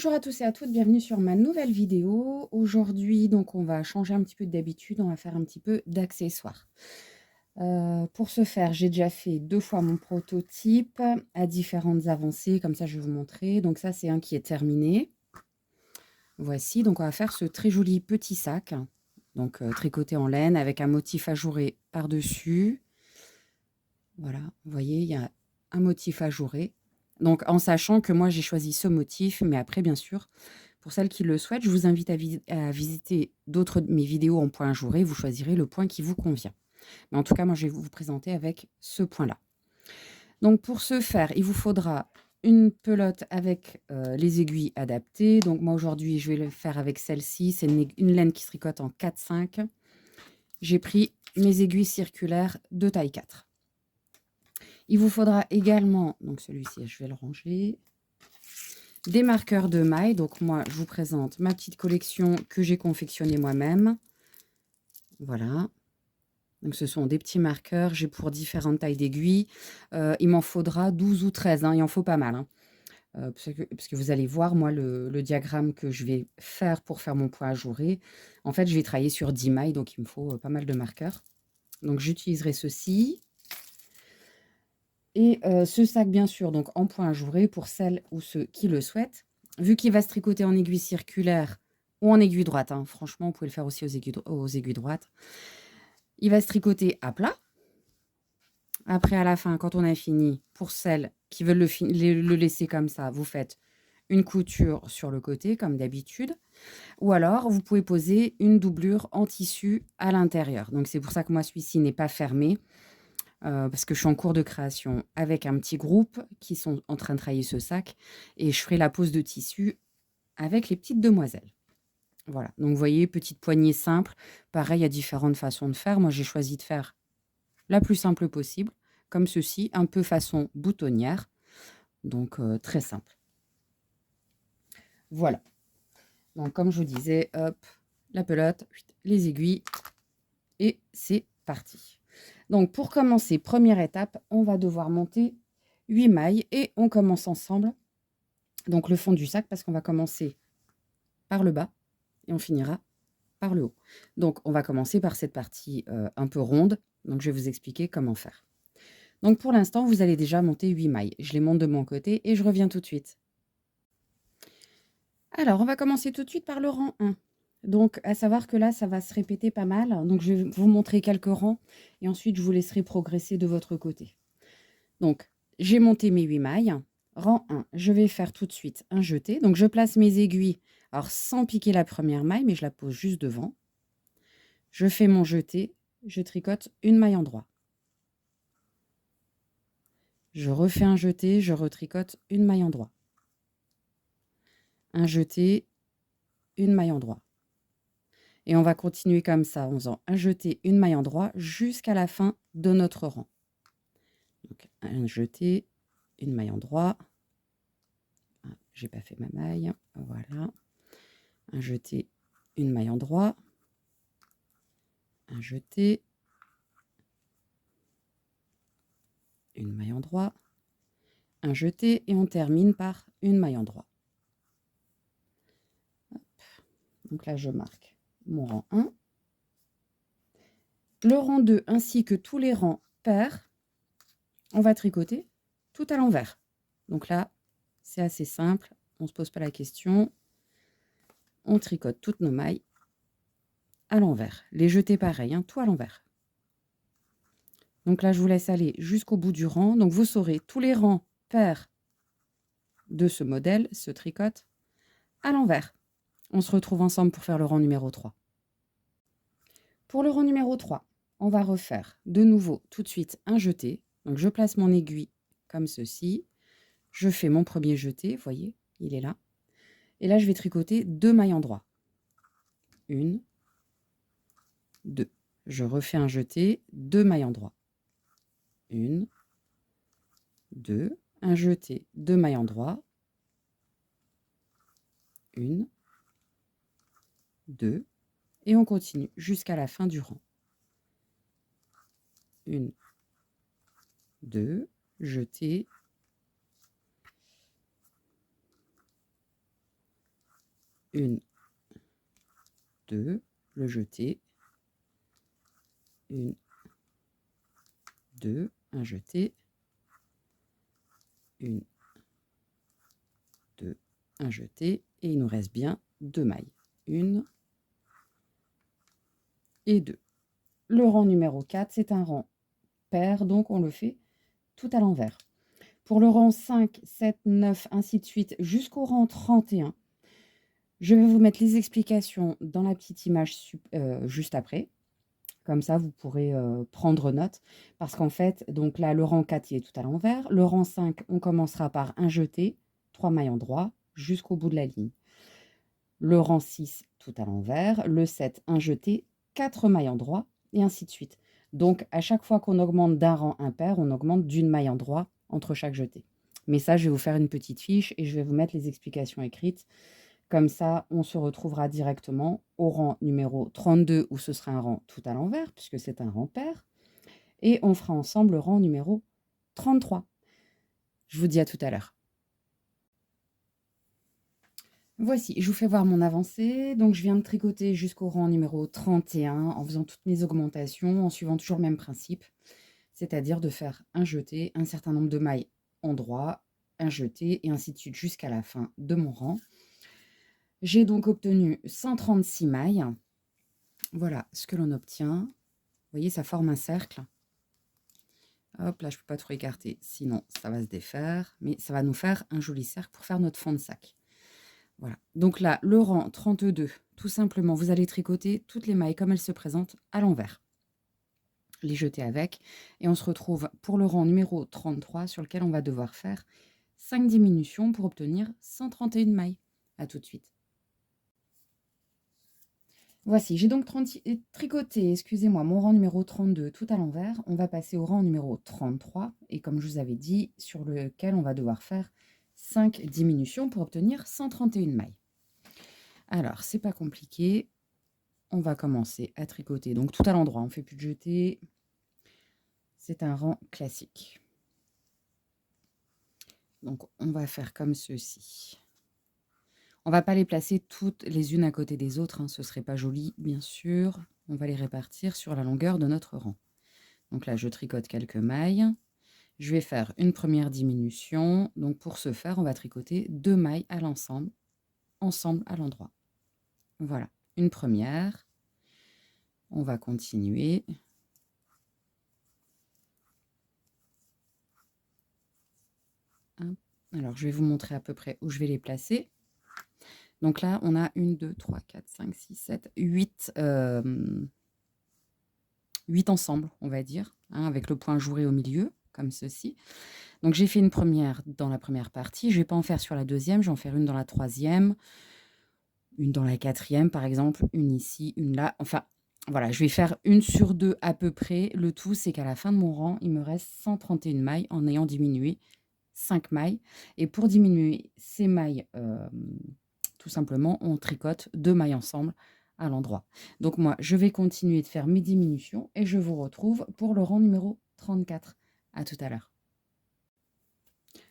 Bonjour à tous et à toutes, bienvenue sur ma nouvelle vidéo. Aujourd'hui, donc, on va changer un petit peu d'habitude, on va faire un petit peu d'accessoires. Pour ce faire, j'ai déjà fait 2 fois mon prototype à différentes avancées, comme ça je vais vous montrer. Donc ça, c'est un qui est terminé. Voici, donc on va faire ce très joli petit sac, donc tricoté en laine avec un motif ajouré par-dessus. Voilà, vous voyez, il y a un motif ajouré. Donc en sachant que moi j'ai choisi ce motif, mais après bien sûr, pour celles qui le souhaitent, je vous invite à visiter d'autres de mes vidéos en point ajouré, vous choisirez le point qui vous convient. Mais en tout cas, moi je vais vous présenter avec ce point-là. Donc pour ce faire, il vous faudra une pelote avec les aiguilles adaptées. Donc moi aujourd'hui, je vais le faire avec celle-ci, c'est une laine qui se tricote en 4-5. J'ai pris mes aiguilles circulaires de taille 4. Il vous faudra également, donc celui-ci, je vais le ranger, des marqueurs de mailles. Donc moi, je vous présente ma petite collection que j'ai confectionnée moi-même. Voilà. Donc ce sont des petits marqueurs. J'ai pour différentes tailles d'aiguilles. Il m'en faudra 12 ou 13. Hein, il en faut pas mal. Hein. Parce que vous allez voir, moi, le diagramme que je vais faire pour faire mon point ajouré. En fait, je vais travailler sur 10 mailles, donc il me faut pas mal de marqueurs. Donc j'utiliserai ceci. Et ce sac, bien sûr, donc en point ajouré pour celles ou ceux qui le souhaitent. Vu qu'il va se tricoter en aiguille circulaire ou en aiguille droite, hein, franchement, vous pouvez le faire aussi aux aiguilles droites. Il va se tricoter à plat. Après, à la fin, quand on a fini, pour celles qui veulent le laisser comme ça, vous faites une couture sur le côté, comme d'habitude. Ou alors, vous pouvez poser une doublure en tissu à l'intérieur. Donc, c'est pour ça que moi, celui-ci n'est pas fermé. Parce que je suis en cours de création avec un petit groupe qui sont en train de travailler ce sac et je ferai la pose de tissu avec les petites demoiselles. Voilà, donc vous voyez, petite poignée simple. Pareil, il y a différentes façons de faire. Moi, j'ai choisi de faire la plus simple possible, comme ceci, un peu façon boutonnière. Donc, très simple. Voilà. Donc, comme je vous disais, hop, la pelote, les aiguilles et c'est parti. Donc, pour commencer, première étape, on va devoir monter 8 mailles et on commence ensemble. Donc, le fond du sac, parce qu'on va commencer par le bas et on finira par le haut. Donc, on va commencer par cette partie un peu ronde. Donc, je vais vous expliquer comment faire. Donc, pour l'instant, vous allez déjà monter 8 mailles. Je les monte de mon côté et je reviens tout de suite. Alors, on va commencer tout de suite par le rang 1. Donc, à savoir que là, ça va se répéter pas mal. Donc, je vais vous montrer quelques rangs et ensuite, je vous laisserai progresser de votre côté. Donc, j'ai monté mes 8 mailles. Rang 1, je vais faire tout de suite un jeté. Donc, je place mes aiguilles, alors sans piquer la première maille, mais je la pose juste devant. Je fais mon jeté, je tricote une maille en droit. Je refais un jeté, je retricote une maille en droit. Un jeté, une maille en droit. Et on va continuer comme ça, en faisant un jeté, une maille en droit, jusqu'à la fin de notre rang. Donc, un jeté, une maille en droit. Ah, j'ai pas fait ma maille, voilà. Un jeté, une maille en droit. Un jeté, une maille en droit, un jeté et on termine par une maille en droit. Hop. Donc là, je marque mon rang 1. Le rang 2 ainsi que tous les rangs pairs, on va tricoter tout à l'envers. Donc là, c'est assez simple, on ne se pose pas la question. On tricote toutes nos mailles à l'envers. Les jetés pareil, hein, tout à l'envers. Donc là, je vous laisse aller jusqu'au bout du rang. Donc vous saurez, tous les rangs pairs de ce modèle se tricotent à l'envers. On se retrouve ensemble pour faire le rang numéro 3. Pour le rang numéro 3, on va refaire de nouveau tout de suite un jeté. Donc je place mon aiguille comme ceci. Je fais mon premier jeté, vous voyez, il est là. Et là, je vais tricoter 2 mailles en droit. 1, 2. Je refais un jeté, 2 mailles en droit. 1, 2. Un jeté, 2 mailles en droit. 1, 2. Et on continue jusqu'à la fin du rang. 1, 2, jeté, 1, 2, le jeter, 1, 2, un jeté, 1, 2, un jeté, et il nous reste bien 2 mailles, 1 et 2. Le rang numéro 4, c'est un rang pair, donc on le fait tout à l'envers. Pour le rang 5, 7, 9, ainsi de suite, jusqu'au rang 31, je vais vous mettre les explications dans la petite image juste après. Comme ça, vous pourrez prendre note. Parce qu'en fait, donc là, le rang 4, il est tout à l'envers. Le rang 5, on commencera par un jeté, 3 mailles en droit, jusqu'au bout de la ligne. Le rang 6, tout à l'envers. Le 7, un jeté, 4 mailles en droit, et ainsi de suite. Donc, à chaque fois qu'on augmente d'un rang impair, on augmente d'une maille en droit entre chaque jeté. Mais ça, je vais vous faire une petite fiche et je vais vous mettre les explications écrites. Comme ça, on se retrouvera directement au rang numéro 32 où ce sera un rang tout à l'envers puisque c'est un rang pair. Et on fera ensemble le rang numéro 33. Je vous dis à tout à l'heure. Voici, je vous fais voir mon avancée. Donc, je viens de tricoter jusqu'au rang numéro 31 en faisant toutes mes augmentations, en suivant toujours le même principe, c'est-à-dire de faire un jeté, un certain nombre de mailles en droit, un jeté, et ainsi de suite jusqu'à la fin de mon rang. J'ai donc obtenu 136 mailles. Voilà ce que l'on obtient. Vous voyez, ça forme un cercle. Hop, là, je ne peux pas trop écarter, sinon ça va se défaire. Mais ça va nous faire un joli cercle pour faire notre fond de sac. Voilà. Donc là, le rang 32, tout simplement, vous allez tricoter toutes les mailles comme elles se présentent à l'envers. Les jeter avec. Et on se retrouve pour le rang numéro 33 sur lequel on va devoir faire 5 diminutions pour obtenir 131 mailles. A tout de suite. Voici, j'ai donc tricoté, excusez-moi, mon rang numéro 32 tout à l'envers. On va passer au rang numéro 33 et comme je vous avais dit, sur lequel on va devoir faire 5 diminutions pour obtenir 131 mailles. Alors, c'est pas compliqué. On va commencer à tricoter. Donc tout à l'endroit, on ne fait plus de jeté. C'est un rang classique. Donc on va faire comme ceci. On ne va pas les placer toutes les unes à côté des autres, hein, ce ne serait pas joli, bien sûr. On va les répartir sur la longueur de notre rang. Donc là, je tricote quelques mailles. Je vais faire une première diminution. Donc pour ce faire, on va tricoter 2 mailles à l'ensemble, ensemble à l'endroit. Voilà, une première. On va continuer. Alors, je vais vous montrer à peu près où je vais les placer. Donc là, on a 1, 2, 3, 4, 5, 6, 7, 8, 8 ensemble, on va dire, hein, avec le point jouré au milieu, comme ceci. Donc j'ai fait une première dans la première partie. Je ne vais pas en faire sur la deuxième, je vais en faire une dans la troisième, une dans la quatrième, par exemple, une ici, une là. Enfin, voilà, je vais faire une sur deux à peu près. Le tout, c'est qu'à la fin de mon rang, il me reste 131 mailles en ayant diminué 5 mailles. Et pour diminuer ces mailles, tout simplement, on tricote 2 mailles ensemble à l'endroit. Donc moi, je vais continuer de faire mes diminutions et je vous retrouve pour le rang numéro 34. À tout à l'heure.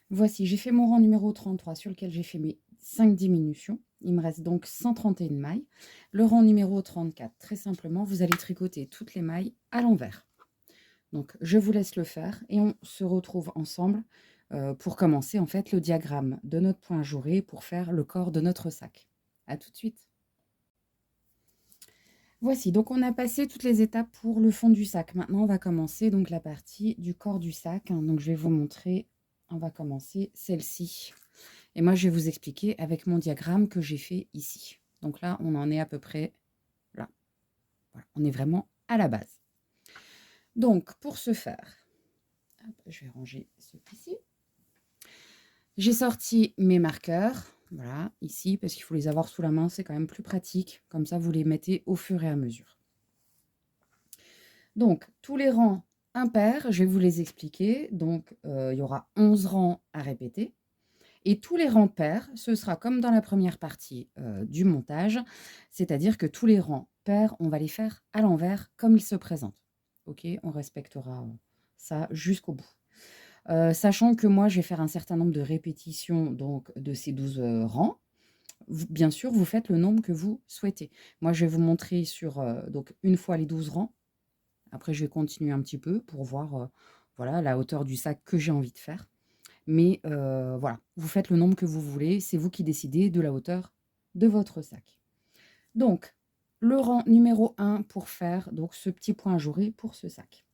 Voici, j'ai fait mon rang numéro 33 sur lequel j'ai fait mes 5 diminutions. Il me reste donc 131 mailles. Le rang numéro 34, très simplement, vous allez tricoter toutes les mailles à l'envers. Donc, je vous laisse le faire et on se retrouve ensemble pour commencer en fait le diagramme de notre point jouré pour faire le corps de notre sac. À tout de suite. Voici, donc on a passé toutes les étapes pour le fond du sac. Maintenant, on va commencer donc la partie du corps du sac. Donc, je vais vous montrer, on va commencer celle-ci. Et moi, je vais vous expliquer avec mon diagramme que j'ai fait ici. Donc là, on en est à peu près là. Voilà, on est vraiment à la base. Donc, pour ce faire, hop, je vais ranger ce ici. J'ai sorti mes marqueurs, voilà, ici, parce qu'il faut les avoir sous la main, c'est quand même plus pratique. Comme ça, vous les mettez au fur et à mesure. Donc, tous les rangs impairs, je vais vous les expliquer. Donc, il y aura 11 rangs à répéter. Et tous les rangs pairs, ce sera comme dans la première partie du montage, c'est-à-dire que tous les rangs pairs, on va les faire à l'envers comme ils se présentent. Ok, on respectera ça jusqu'au bout. Sachant que moi, je vais faire un certain nombre de répétitions donc, de ces 12 rangs. bien sûr, vous faites le nombre que vous souhaitez. Moi, je vais vous montrer sur donc une fois les 12 rangs. Après, je vais continuer un petit peu pour voir voilà, la hauteur du sac que j'ai envie de faire. Mais voilà, vous faites le nombre que vous voulez. C'est vous qui décidez de la hauteur de votre sac. Donc, le rang numéro 1 pour faire donc, ce petit point ajouré pour ce sac.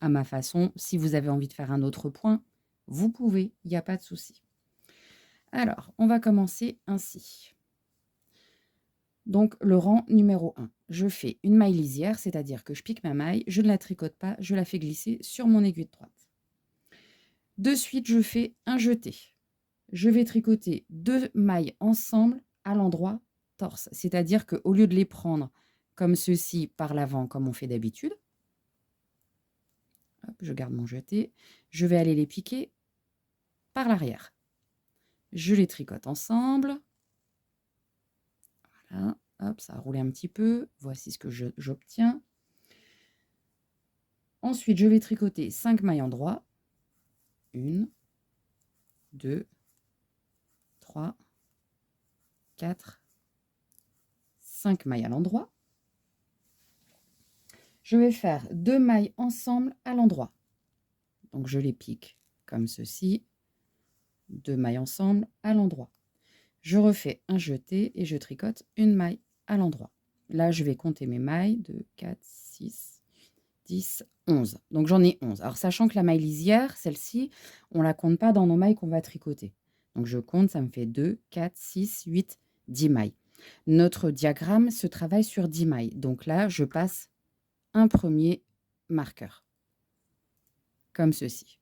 À ma façon, si vous avez envie de faire un autre point, vous pouvez, il n'y a pas de souci. Alors, on va commencer ainsi. Donc, le rang numéro 1. Je fais une maille lisière, c'est-à-dire que je pique ma maille, je ne la tricote pas, je la fais glisser sur mon aiguille de droite. De suite, je fais un jeté. Je vais tricoter 2 mailles ensemble à l'endroit torse, c'est-à-dire qu'au lieu de les prendre comme ceci par l'avant, comme on fait d'habitude, je garde mon jeté, je vais aller les piquer par l'arrière. Je les tricote ensemble. Voilà, hop, ça a roulé un petit peu. Voici ce que j'obtiens. Ensuite, je vais tricoter 5 mailles endroit. 1, 2, 3, 4, 5 mailles à l'endroit. Je vais faire 2 mailles ensemble à l'endroit. Donc, je les pique comme ceci. 2 mailles ensemble à l'endroit. Je refais un jeté et je tricote une maille à l'endroit. Là, je vais compter mes mailles. 2, 4, 6, 10, 11. Donc, j'en ai 11. Alors, sachant que la maille lisière, celle-ci, on ne la compte pas dans nos mailles qu'on va tricoter. Donc, je compte, ça me fait 2, 4, 6, 8, 10 mailles. Notre diagramme se travaille sur 10 mailles. Donc là, je passe un premier marqueur, comme ceci.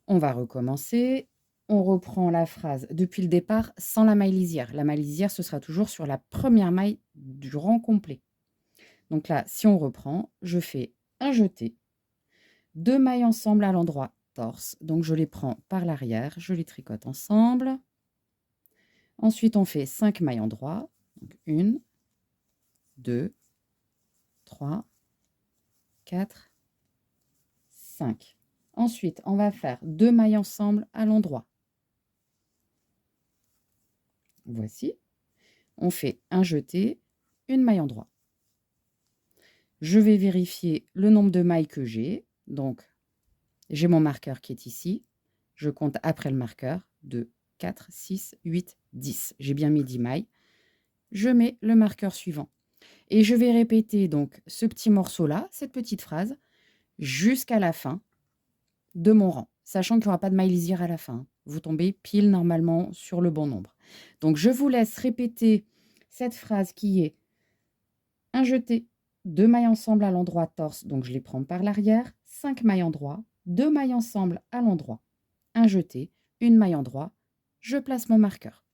On va recommencer. On reprend la phrase depuis le départ sans la maille lisière. La maille lisière, ce sera toujours sur la première maille du rang complet. Donc là, si on reprend, je fais un jeté, 2 mailles ensemble à l'endroit torse. Donc je les prends par l'arrière, je les tricote ensemble. Ensuite, on fait 5 mailles endroit. Donc 1, 2, 3, 4, 5. Ensuite, on va faire 2 mailles ensemble à l'endroit. Voici. On fait un jeté, une maille endroit. Je vais vérifier le nombre de mailles que j'ai. Donc, j'ai mon marqueur qui est ici. Je compte après le marqueur. 2, 4, 6, 8, 10. J'ai bien mis 10 mailles. Je mets le marqueur suivant. Et je vais répéter donc ce petit morceau-là, cette petite phrase, jusqu'à la fin de mon rang, sachant qu'il n'y aura pas de maille lisière à la fin. Vous tombez pile normalement sur le bon nombre. Donc, je vous laisse répéter cette phrase qui est un jeté, 2 mailles ensemble à l'endroit torse, donc je les prends par l'arrière, 5 mailles endroit, 2 mailles ensemble à l'endroit, un jeté, une maille endroit, je place mon marqueur.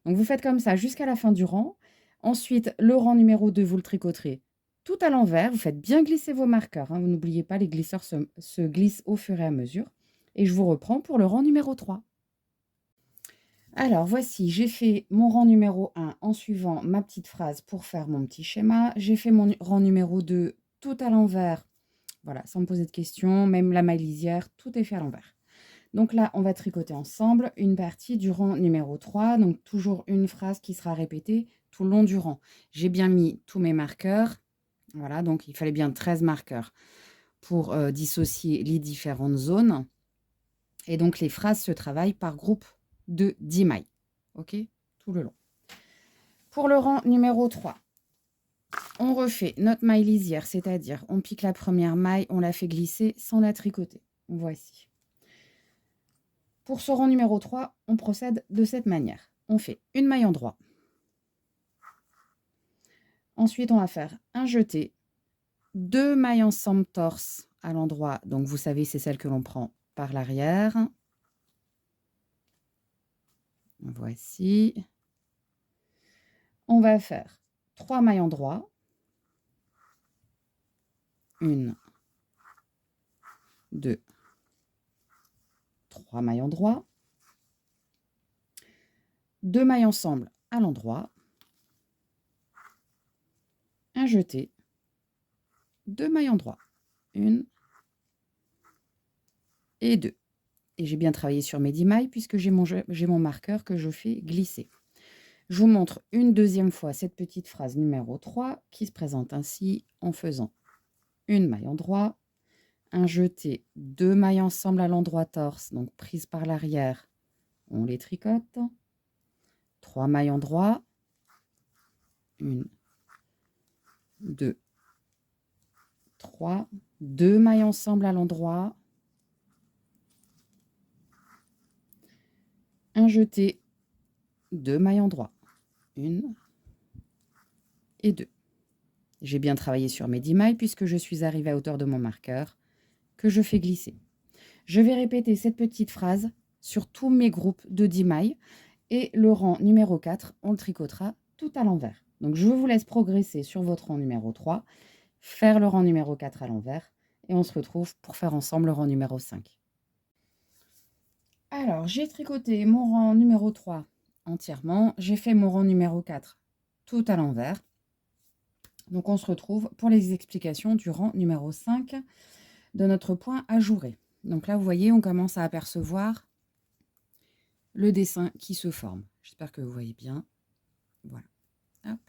Donc, vous faites comme ça jusqu'à la fin du rang. Ensuite, le rang numéro 2, vous le tricoterez tout à l'envers. Vous faites bien glisser vos marqueurs. Vous n'oubliez pas, les glisseurs se glissent au fur et à mesure. Et je vous reprends pour le rang numéro 3. Alors, voici, j'ai fait mon rang numéro 1 en suivant ma petite phrase pour faire mon petit schéma. J'ai fait mon rang numéro 2 tout à l'envers. Voilà, sans me poser de questions. Même la maille lisière, tout est fait à l'envers. Donc là, on va tricoter ensemble une partie du rang numéro 3. Donc, toujours une phrase qui sera répétée tout le long du rang. J'ai bien mis tous mes marqueurs. Voilà, donc il fallait bien 13 marqueurs pour dissocier les différentes zones. Et donc, les phrases se travaillent par groupe de 10 mailles. OK? Tout le long. Pour le rang numéro 3, on refait notre maille lisière, c'est-à-dire on pique la première maille, on la fait glisser sans la tricoter. Voici. Pour ce rang numéro 3, on procède de cette manière. On fait une maille endroit. Ensuite, on va faire un jeté, 2 mailles ensemble torse à l'endroit. Donc, vous savez, c'est celle que l'on prend par l'arrière. Voici. On va faire 3 mailles endroit. 1, 2, 3 mailles endroit. 2 mailles ensemble à l'endroit. Un jeté. 2 mailles endroit. 1 et 2. Et j'ai bien travaillé sur mes 10 mailles puisque j'ai mon marqueur que je fais glisser. Je vous montre une deuxième fois cette petite phrase numéro 3 qui se présente ainsi en faisant une maille en droit, un jeté, 2 mailles ensemble à l'endroit torse, donc prise par l'arrière, on les tricote, 3 mailles en droit, 1, 2, 3, 2 mailles ensemble à l'endroit, un jeté, 2 mailles en droit, 1 et 2. J'ai bien travaillé sur mes 10 mailles puisque je suis arrivée à hauteur de mon marqueur que je fais glisser. Je vais répéter cette petite phrase sur tous mes groupes de 10 mailles et le rang numéro 4, on le tricotera tout à l'envers. Donc je vous laisse progresser sur votre rang numéro 3, faire le rang numéro 4 à l'envers et on se retrouve pour faire ensemble le rang numéro 5. Alors, j'ai tricoté mon rang numéro 3 entièrement, j'ai fait mon rang numéro 4 tout à l'envers. Donc on se retrouve pour les explications du rang numéro 5 de notre point ajouré. Donc là, vous voyez, on commence à apercevoir le dessin qui se forme. J'espère que vous voyez bien. Voilà. Hop.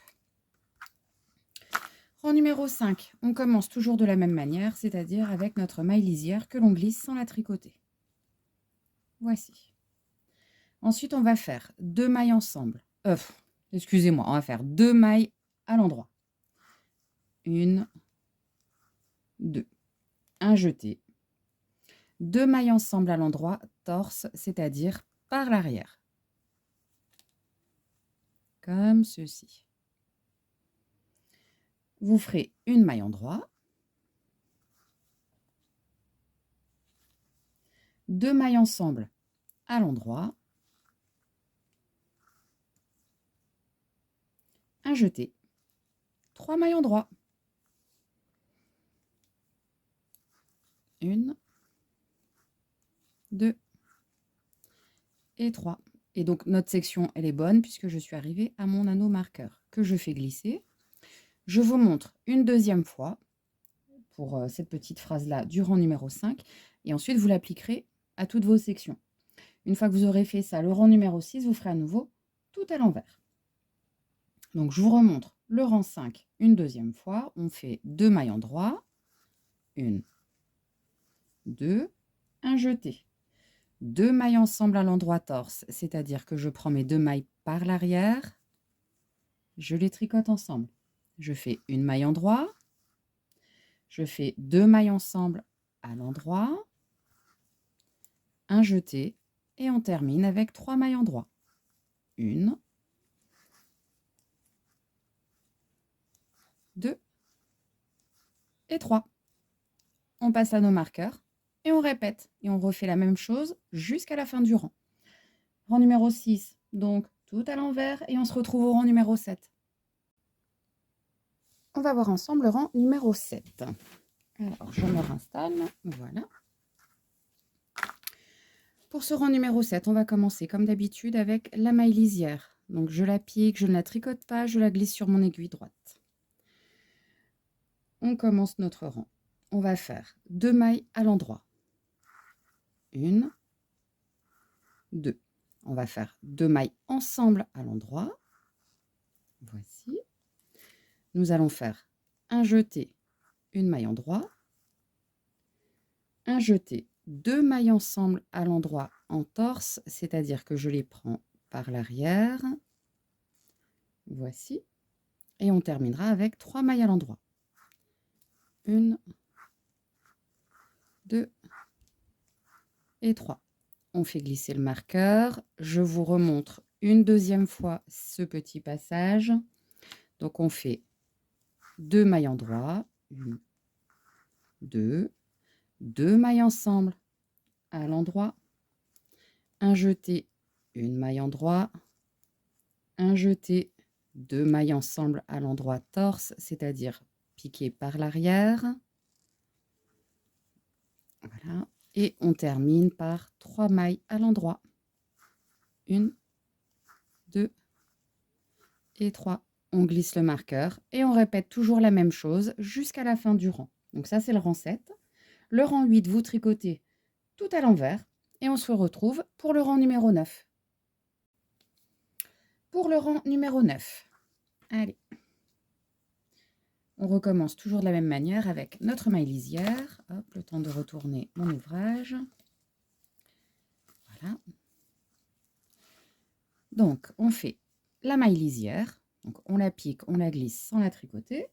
Rang numéro 5, on commence toujours de la même manière, c'est-à-dire avec notre maille lisière que l'on glisse sans la tricoter. Voici. Ensuite, on va faire 2 mailles ensemble. Excusez-moi, on va faire 2 mailles à l'endroit. 1, 2. Un jeté. 2 mailles ensemble à l'endroit, torse, c'est-à-dire par l'arrière. Comme ceci. Vous ferez une maille en droit. 2 mailles ensemble à l'endroit. Un jeté. 3 mailles en droit. 1, 2 et 3. Et donc notre section, elle est bonne puisque je suis arrivée à mon anneau marqueur que je fais glisser. Je vous montre une deuxième fois pour cette petite phrase-là du rang numéro 5 et ensuite vous l'appliquerez à toutes vos sections. Une fois que vous aurez fait ça, le rang numéro 6, vous ferez à nouveau tout à l'envers. Donc je vous remontre le rang 5 une deuxième fois. On fait 2 mailles en droit, 1, 2, un jeté. 2 mailles ensemble à l'endroit torse, c'est-à-dire que je prends mes 2 mailles par l'arrière, je les tricote ensemble. Je fais une maille en droit, je fais 2 mailles ensemble à l'endroit, un jeté, et on termine avec 3 mailles en droit. 1, 2 et 3. On passe à nos marqueurs et on répète. Et on refait la même chose jusqu'à la fin du rang. Rang numéro 6, donc tout à l'envers, et on se retrouve au rang numéro 7. On va voir ensemble le rang numéro 7. Alors, je me réinstalle. Voilà. Pour ce rang numéro 7, on va commencer comme d'habitude avec la maille lisière. Donc, je la pique, je ne la tricote pas, je la glisse sur mon aiguille droite. On commence notre rang. On va faire 2 mailles à l'endroit. 1, 2. On va faire 2 mailles ensemble à l'endroit. Voici. Nous allons faire un jeté, une maille en droit, un jeté, 2 mailles ensemble à l'endroit en torse, c'est-à-dire que je les prends par l'arrière. Voici. Et on terminera avec 3 mailles à l'endroit. 1, 2 et 3. On fait glisser le marqueur. Je vous remontre une deuxième fois ce petit passage. Donc on fait 2 mailles en droit, 1, 2, 2 mailles ensemble à l'endroit, un jeté, une maille en droit, un jeté, 2 mailles ensemble à l'endroit torse, c'est-à-dire piqué par l'arrière. Voilà. Et on termine par 3 mailles à l'endroit. 1, 2 et 3. On glisse le marqueur et on répète toujours la même chose jusqu'à la fin du rang. Donc ça, c'est le rang 7. Le rang 8, vous tricotez tout à l'envers et on se retrouve pour le rang numéro 9. Pour le rang numéro 9, allez, on recommence toujours de la même manière avec notre maille lisière. Hop, le temps de retourner mon ouvrage. Voilà. Donc, on fait la maille lisière. Donc, on la pique, on la glisse sans la tricoter.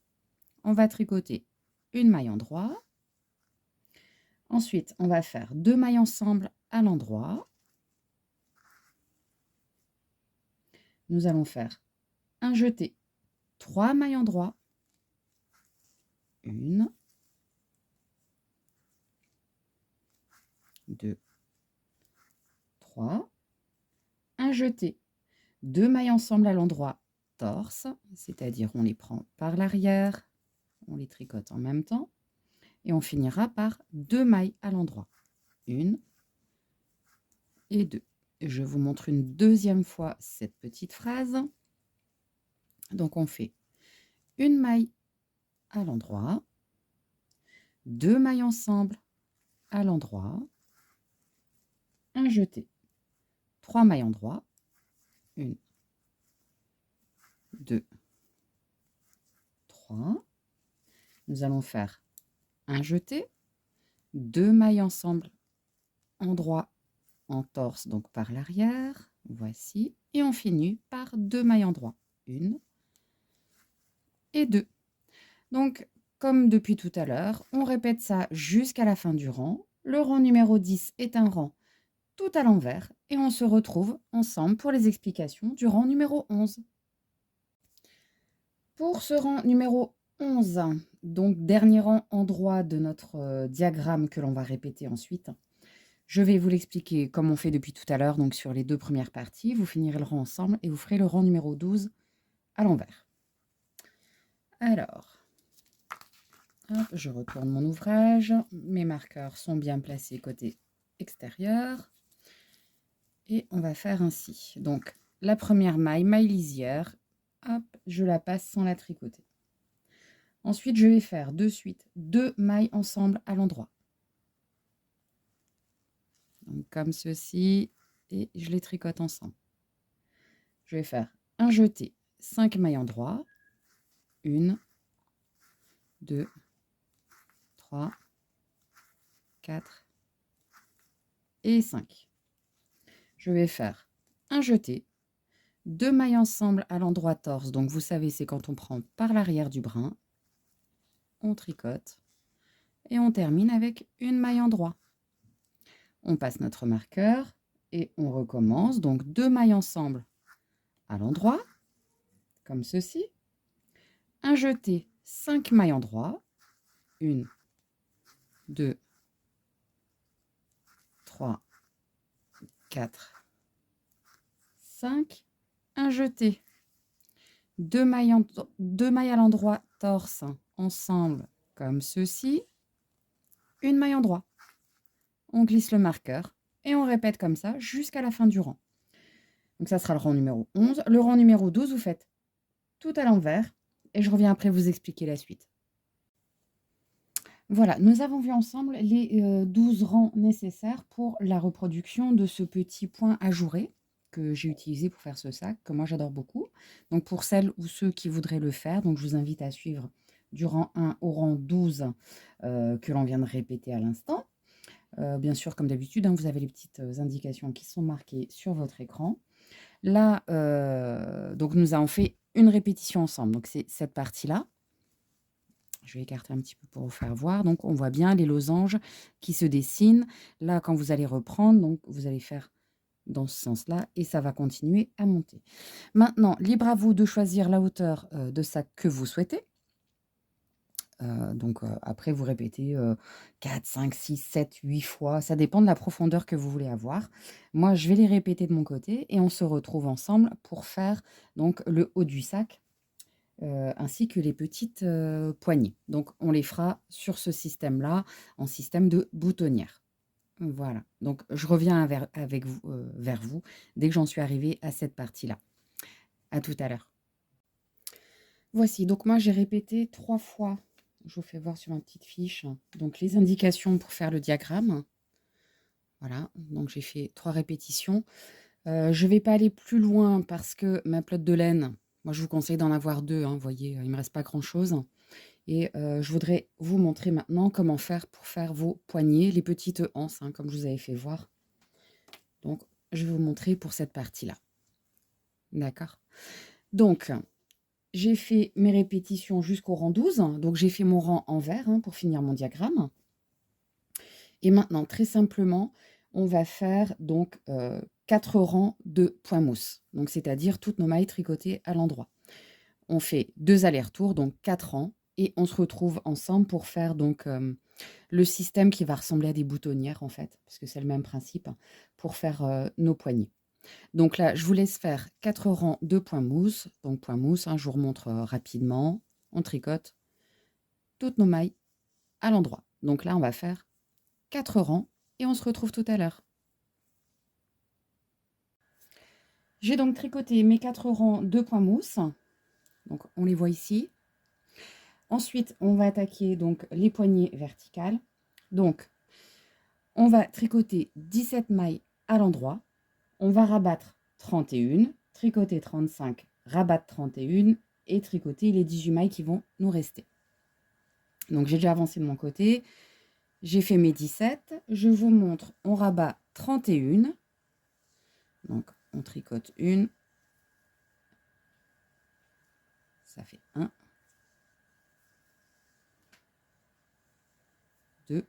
On va tricoter une maille en droit. Ensuite, on va faire 2 mailles ensemble à l'endroit. Nous allons faire un jeté, 3 mailles en droit. 1, 2, 3. Un jeté, 2 mailles ensemble à l'endroit torse, c'est-à-dire on les prend par l'arrière, on les tricote en même temps, et on finira par 2 mailles à l'endroit. 1 et 2. Je vous montre une deuxième fois cette petite phrase. Donc on fait une maille à l'endroit, 2 mailles ensemble à l'endroit, un jeté, 3 mailles en droit, 1, 2, 3. Nous allons faire un jeté, 2 mailles ensemble en droit en torse, donc par l'arrière, voici, et on finit par 2 mailles en droit, 1 et 2. Donc, comme depuis tout à l'heure, on répète ça jusqu'à la fin du rang. Le rang numéro 10 est un rang tout à l'envers et on se retrouve ensemble pour les explications du rang numéro 11. Pour ce rang numéro 11, donc dernier rang en droit de notre diagramme que l'on va répéter ensuite, je vais vous l'expliquer comme on fait depuis tout à l'heure, donc sur les 2 premières parties. Vous finirez le rang ensemble et vous ferez le rang numéro 12 à l'envers. Alors, hop, je retourne mon ouvrage. Mes marqueurs sont bien placés côté extérieur. Et on va faire ainsi. Donc, la première maille, maille lisière, hop, je la passe sans la tricoter. Ensuite, je vais faire de suite 2 mailles ensemble à l'endroit. Donc, comme ceci, et je les tricote ensemble. Je vais faire un jeté, 5 mailles en droit, 1, 2, 3, 4 et 5. Je vais faire un jeté, 2 mailles ensemble à l'endroit torse. Donc, vous savez, c'est quand on prend par l'arrière du brin, on tricote et on termine avec une maille en droit. On passe notre marqueur et on recommence. Donc, 2 mailles ensemble à l'endroit, comme ceci. Un jeté, 5 mailles en droit. 1, 2, 3, 4, 5. Un jeté, 2 mailles à l'endroit torse ensemble, comme ceci. Une maille en droit. On glisse le marqueur et on répète comme ça jusqu'à la fin du rang. Donc ça sera le rang numéro 11. Le rang numéro 12, vous faites tout à l'envers et je reviens après vous expliquer la suite. Voilà, nous avons vu ensemble les 12 rangs nécessaires pour la reproduction de ce petit point ajouré que j'ai utilisé pour faire ce sac, que moi j'adore beaucoup. Donc pour celles ou ceux qui voudraient le faire, donc je vous invite à suivre du rang 1 au rang 12 que l'on vient de répéter à l'instant. Bien sûr, comme d'habitude, hein, vous avez les petites indications qui sont marquées sur votre écran. Là, donc nous avons fait une répétition ensemble. Donc c'est cette partie-là. Je vais écarter un petit peu pour vous faire voir. Donc on voit bien les losanges qui se dessinent. Là, quand vous allez reprendre, donc vous allez faire dans ce sens-là et ça va continuer à monter. Maintenant, libre à vous de choisir la hauteur de sac que vous souhaitez. Donc après, vous répétez 4, 5, 6, 7, 8 fois. Ça dépend de la profondeur que vous voulez avoir. Moi, je vais les répéter de mon côté et on se retrouve ensemble pour faire donc le haut du sac ainsi que les petites poignées. Donc, on les fera sur ce système-là, en système de boutonnière. Voilà. Donc, je reviens vers vous dès que j'en suis arrivée à cette partie-là. À tout à l'heure. Voici. Donc, moi, j'ai répété 3 fois. Je vous fais voir sur ma petite fiche. Donc, les indications pour faire le diagramme. Voilà, donc j'ai fait 3 répétitions. Je ne vais pas aller plus loin parce que ma pelote de laine, moi je vous conseille d'en avoir 2, hein, vous voyez, il ne me reste pas grand-chose. Et je voudrais vous montrer maintenant comment faire pour faire vos poignets, les petites anses, hein, comme je vous avais fait voir. Donc, je vais vous montrer pour cette partie-là. D'accord? Donc, j'ai fait mes répétitions jusqu'au rang 12. Donc, j'ai fait mon rang en vert, hein, pour finir mon diagramme. Et maintenant, très simplement, on va faire donc 4 rangs de point mousse. Donc, c'est-à-dire toutes nos mailles tricotées à l'endroit. On fait 2 allers-retours, donc 4 rangs. Et on se retrouve ensemble pour faire donc le système qui va ressembler à des boutonnières en fait, parce que c'est le même principe, hein, pour faire nos poignets. Donc là, je vous laisse faire 4 rangs de point mousse. Donc point mousse, hein, je vous remontre rapidement. On tricote toutes nos mailles à l'endroit. Donc là, on va faire 4 rangs et on se retrouve tout à l'heure. J'ai donc tricoté mes 4 rangs de point mousse. Donc on les voit ici. Ensuite, on va attaquer donc les poignées verticales. Donc, on va tricoter 17 mailles à l'endroit. On va rabattre 31, tricoter 35, rabattre 31 et tricoter les 18 mailles qui vont nous rester. Donc, j'ai déjà avancé de mon côté. J'ai fait mes 17. Je vous montre, on rabat 31. Donc, on tricote une. Ça fait 1. 2,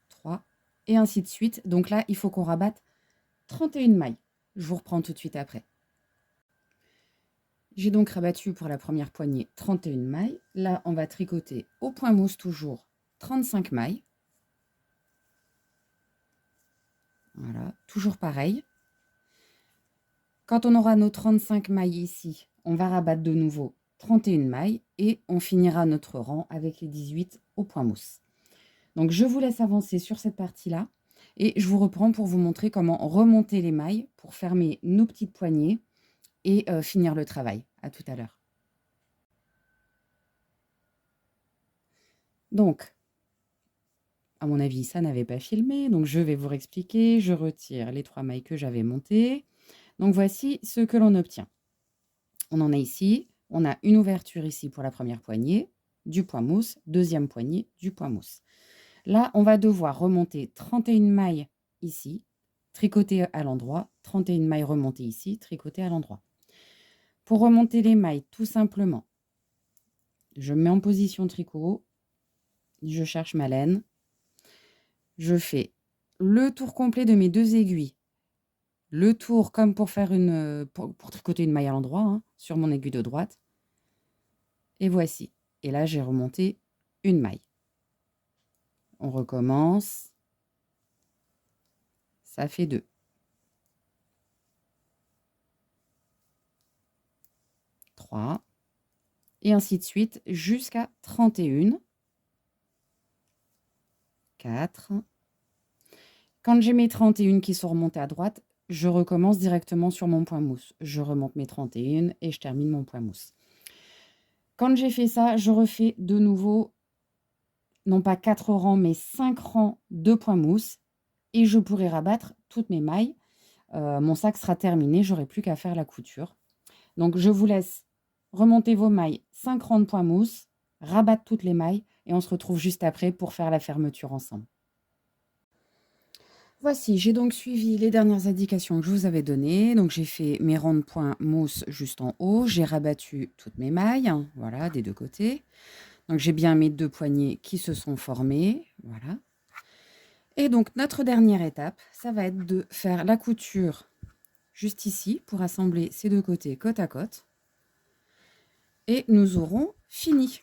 3, et ainsi de suite. Donc là, il faut qu'on rabatte 31 mailles. Je vous reprends tout de suite après. J'ai donc rabattu pour la première poignée 31 mailles. Là, on va tricoter au point mousse toujours 35 mailles. Voilà, toujours pareil. Quand on aura nos 35 mailles ici, on va rabattre de nouveau 31 mailles et on finira notre rang avec les 18 au point mousse. Donc, je vous laisse avancer sur cette partie-là et je vous reprends pour vous montrer comment remonter les mailles pour fermer nos petites poignées et finir le travail. À tout à l'heure. Donc, à mon avis, ça n'avait pas filmé, donc je vais vous réexpliquer. Je retire les 3 mailles que j'avais montées. Donc, voici ce que l'on obtient. On en a ici, on a une ouverture ici pour la première poignée, du point mousse, deuxième poignée, du point mousse. Là, on va devoir remonter 31 mailles ici, tricoter à l'endroit, 31 mailles remontées ici, tricoter à l'endroit. Pour remonter les mailles, tout simplement, je me mets en position tricot, je cherche ma laine, je fais le tour complet de mes 2 aiguilles, le tour comme pour faire pour tricoter une maille à l'endroit, hein, sur mon aiguille de droite. Et voici. Et là, j'ai remonté une maille. On recommence. Ça fait 2. 3. Et ainsi de suite jusqu'à 31. 4. Quand j'ai mes 31 qui sont remontées à droite, je recommence directement sur mon point mousse. Je remonte mes 31 et je termine mon point mousse. Quand j'ai fait ça, je refais de nouveau, non pas 4 rangs, mais 5 rangs de point mousse. Et je pourrai rabattre toutes mes mailles. Mon sac sera terminé, j'aurai plus qu'à faire la couture. Donc, je vous laisse remonter vos mailles, 5 rangs de point mousse, rabattre toutes les mailles et on se retrouve juste après pour faire la fermeture ensemble. Voici, j'ai donc suivi les dernières indications que je vous avais données. Donc, j'ai fait mes rangs de point mousse juste en haut. J'ai rabattu toutes mes mailles, voilà, des 2 côtés. Donc, j'ai bien mes 2 poignées qui se sont formées, voilà. Et donc, notre dernière étape, ça va être de faire la couture juste ici pour assembler ces 2 côtés côte à côte. Et nous aurons fini.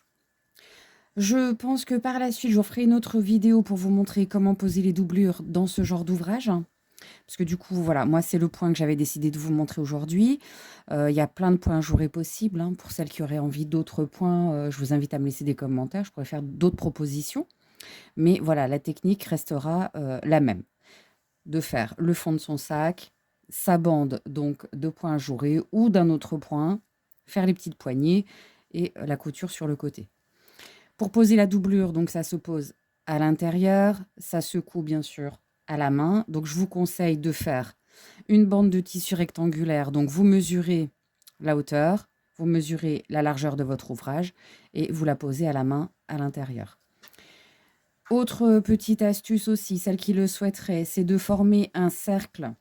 Je pense que par la suite, je vous ferai une autre vidéo pour vous montrer comment poser les doublures dans ce genre d'ouvrage. Parce que du coup, voilà, moi, c'est le point que j'avais décidé de vous montrer aujourd'hui. Il y a plein de points joués possibles. Hein. Pour celles qui auraient envie d'autres points, je vous invite à me laisser des commentaires. Je pourrais faire d'autres propositions. Mais voilà, la technique restera la même. De faire le fond de son sac, sa bande donc de points ajourés ou d'un autre point, faire les petites poignées et la couture sur le côté. Pour poser la doublure, donc ça se pose à l'intérieur, ça secoue bien sûr à la main. Donc je vous conseille de faire une bande de tissu rectangulaire. Donc vous mesurez la hauteur, vous mesurez la largeur de votre ouvrage et vous la posez à la main à l'intérieur. Autre petite astuce aussi, celle qui le souhaiterait, c'est de former un cercle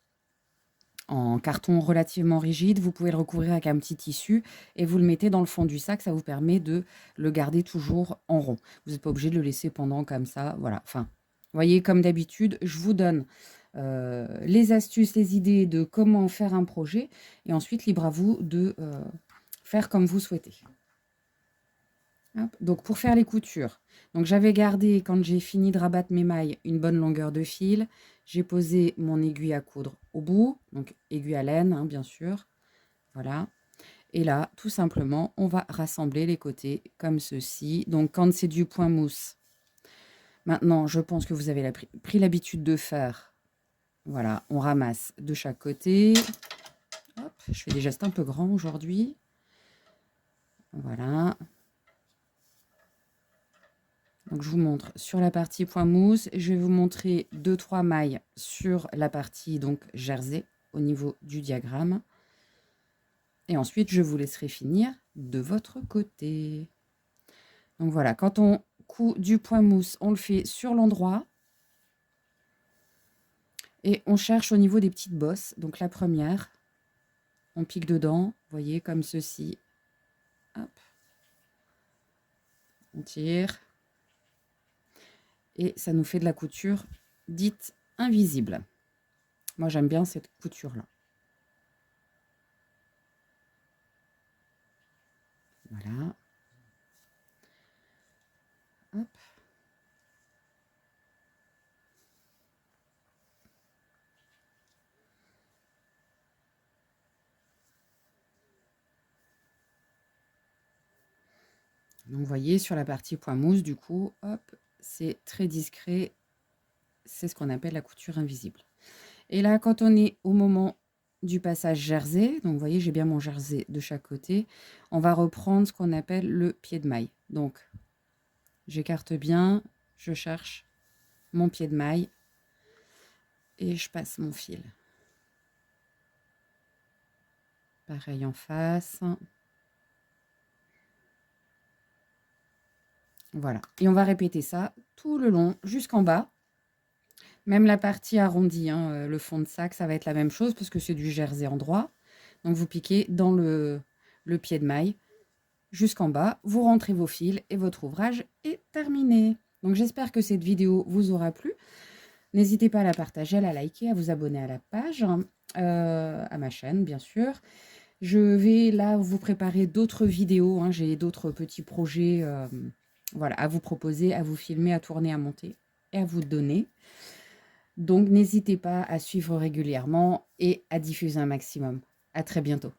en carton relativement rigide. Vous pouvez le recouvrir avec un petit tissu et vous le mettez dans le fond du sac. Ça vous permet de le garder toujours en rond. Vous n'êtes pas obligé de le laisser pendant comme ça. Voilà. Enfin, vous voyez, comme d'habitude, je vous donne les astuces, les idées de comment faire un projet. Et ensuite, libre à vous de faire comme vous souhaitez. Hop. Donc, pour faire les coutures, donc j'avais gardé, quand j'ai fini de rabattre mes mailles, une bonne longueur de fil. J'ai posé mon aiguille à coudre au bout, donc aiguille à laine, hein, bien sûr. Voilà. Et là, tout simplement, on va rassembler les côtés comme ceci. Donc, quand c'est du point mousse, maintenant, je pense que vous avez pris l'habitude de faire. Voilà, on ramasse de chaque côté. Hop, je fais des gestes un peu grands aujourd'hui. Voilà. Donc, je vous montre sur la partie point mousse. Je vais vous montrer 2-3 mailles sur la partie donc jersey au niveau du diagramme. Et ensuite, je vous laisserai finir de votre côté. Donc voilà, quand on coud du point mousse, on le fait sur l'endroit. Et on cherche au niveau des petites bosses. Donc la première, on pique dedans, vous voyez, comme ceci. Hop. On tire. Et ça nous fait de la couture dite invisible. Moi, j'aime bien cette couture-là. Voilà. Hop. Donc, vous voyez, sur la partie point mousse, du coup, hop, c'est très discret. C'est ce qu'on appelle la couture invisible. Et là, quand on est au moment du passage jersey, donc vous voyez, j'ai bien mon jersey de chaque côté, on va reprendre ce qu'on appelle le pied de maille. Donc, j'écarte bien, je cherche mon pied de maille et je passe mon fil. Pareil en face. Voilà. Et on va répéter ça tout le long jusqu'en bas. Même la partie arrondie, hein, le fond de sac, ça va être la même chose parce que c'est du jersey en droit. Donc, vous piquez dans le pied de maille jusqu'en bas. Vous rentrez vos fils et votre ouvrage est terminé. Donc, j'espère que cette vidéo vous aura plu. N'hésitez pas à la partager, à la liker, à vous abonner à la page, à ma chaîne, bien sûr. Je vais là vous préparer d'autres vidéos. Hein. J'ai d'autres petits projets voilà, à vous proposer, à vous filmer, à tourner, à monter et à vous donner. Donc, n'hésitez pas à suivre régulièrement et à diffuser un maximum. À très bientôt.